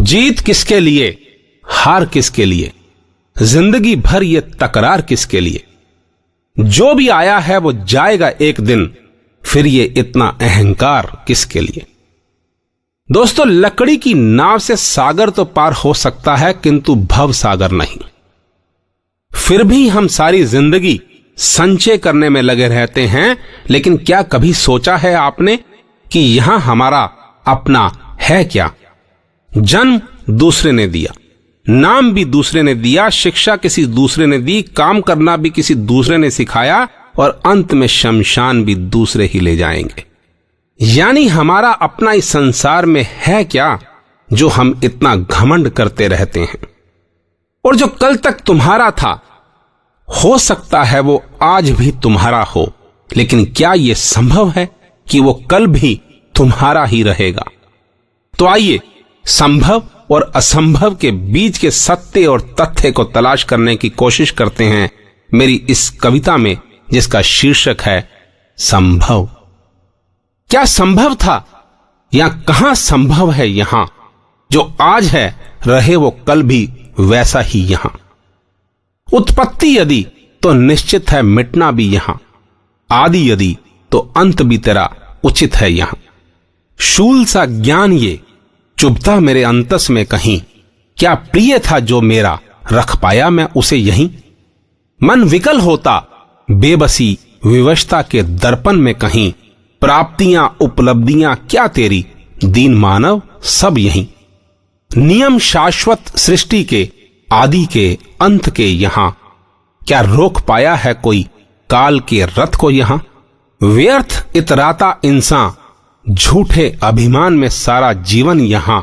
जीत किसके लिए, हार किसके लिए, जिंदगी भर ये तकरार किसके लिए। जो भी आया है वो जाएगा एक दिन, फिर ये इतना अहंकार किसके लिए। दोस्तों, लकड़ी की नाव से सागर तो पार हो सकता है, किंतु भव सागर नहीं। फिर भी हम सारी जिंदगी संचय करने में लगे रहते हैं, लेकिन क्या कभी सोचा है आपने कि यहां हमारा अपना है क्या। जन्म दूसरे ने दिया, नाम भी दूसरे ने दिया, शिक्षा किसी दूसरे ने दी, काम करना भी किसी दूसरे ने सिखाया, और अंत में शमशान भी दूसरे ही ले जाएंगे। यानी हमारा अपना इस संसार में है क्या, जो हम इतना घमंड करते रहते हैं। और जो कल तक तुम्हारा था, हो सकता है वो आज भी तुम्हारा हो, लेकिन क्या यह संभव है कि वो कल भी तुम्हारा ही रहेगा। तो आइए संभव और असंभव के बीच के सत्य और तथ्य को तलाश करने की कोशिश करते हैं मेरी इस कविता में, जिसका शीर्षक है संभव। क्या संभव था या कहां संभव है यहां, जो आज है रहे वो कल भी वैसा ही यहां। उत्पत्ति यदि तो निश्चित है मिटना भी यहां, आदि यदि तो अंत भी तेरा उचित है यहां। शूल सा ज्ञान ये चुभता मेरे अंतस में कहीं, क्या प्रिय था जो मेरा रख पाया मैं उसे यहीं। मन विकल होता बेबसी विवशता के दर्पण में कहीं, प्राप्तियां उपलब्धियां क्या तेरी दीन मानव सब यहीं। नियम शाश्वत सृष्टि के आदि के अंत के यहां, क्या रोक पाया है कोई काल के रथ को यहां। व्यर्थ इतराता इंसान झूठे अभिमान में सारा जीवन यहां,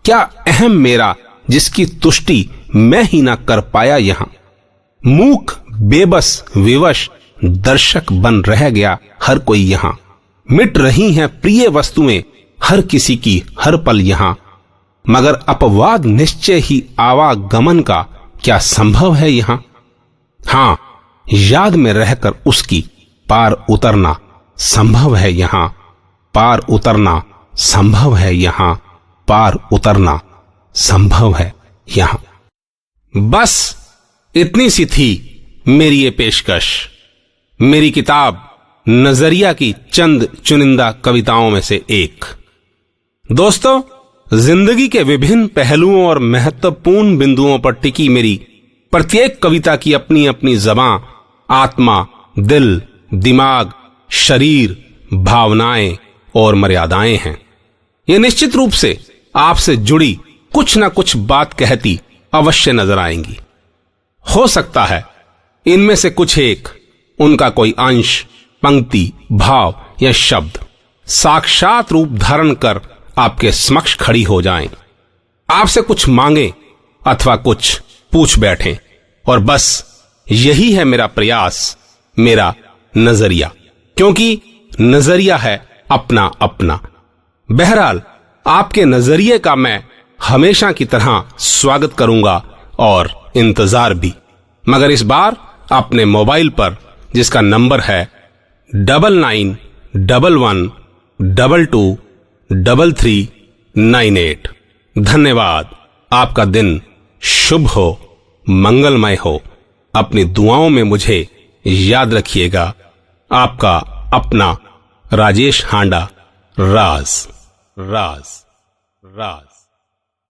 क्या अहम मेरा जिसकी तुष्टि मैं ही ना कर पाया यहां। मूक बेबस विवश दर्शक बन रह गया हर कोई यहां, मिट रही हैं प्रिय वस्तुएं हर किसी की हर पल यहां। मगर अपवाद निश्चय ही आवागमन का क्या संभव है यहां। हां, याद में रहकर उसकी पार उतरना संभव है यहां, पार उतरना संभव है यहां, पार उतरना संभव है यहां। बस इतनी सी थी मेरी ये पेशकश, मेरी किताब नजरिया की चंद चुनिंदा कविताओं में से एक। दोस्तों, जिंदगी के विभिन्न पहलुओं और महत्वपूर्ण बिंदुओं पर टिकी मेरी प्रत्येक कविता की अपनी अपनी ज़बां, आत्मा, दिल, दिमाग, शरीर, भावनाएं और मर्यादाएं हैं। ये निश्चित रूप से आपसे जुड़ी कुछ ना कुछ बात कहती अवश्य नजर आएंगी। हो सकता है इनमें से कुछ एक, उनका कोई अंश, पंक्ति, भाव या शब्द साक्षात रूप धारण कर आपके समक्ष खड़ी हो जाएं, आपसे कुछ मांगे अथवा कुछ पूछ बैठें, और बस यही है मेरा प्रयास, मेरा नजरिया, क्योंकि नजरिया है अपना अपना। बहरहाल आपके नजरिए का मैं हमेशा की तरह स्वागत करूंगा और इंतजार भी, मगर इस बार अपने मोबाइल पर, जिसका नंबर है 9911222398। धन्यवाद। आपका दिन शुभ हो, मंगलमय हो। अपनी दुआओं में मुझे याद रखिएगा। आपका अपना राजेश हांडा। राज राज राज।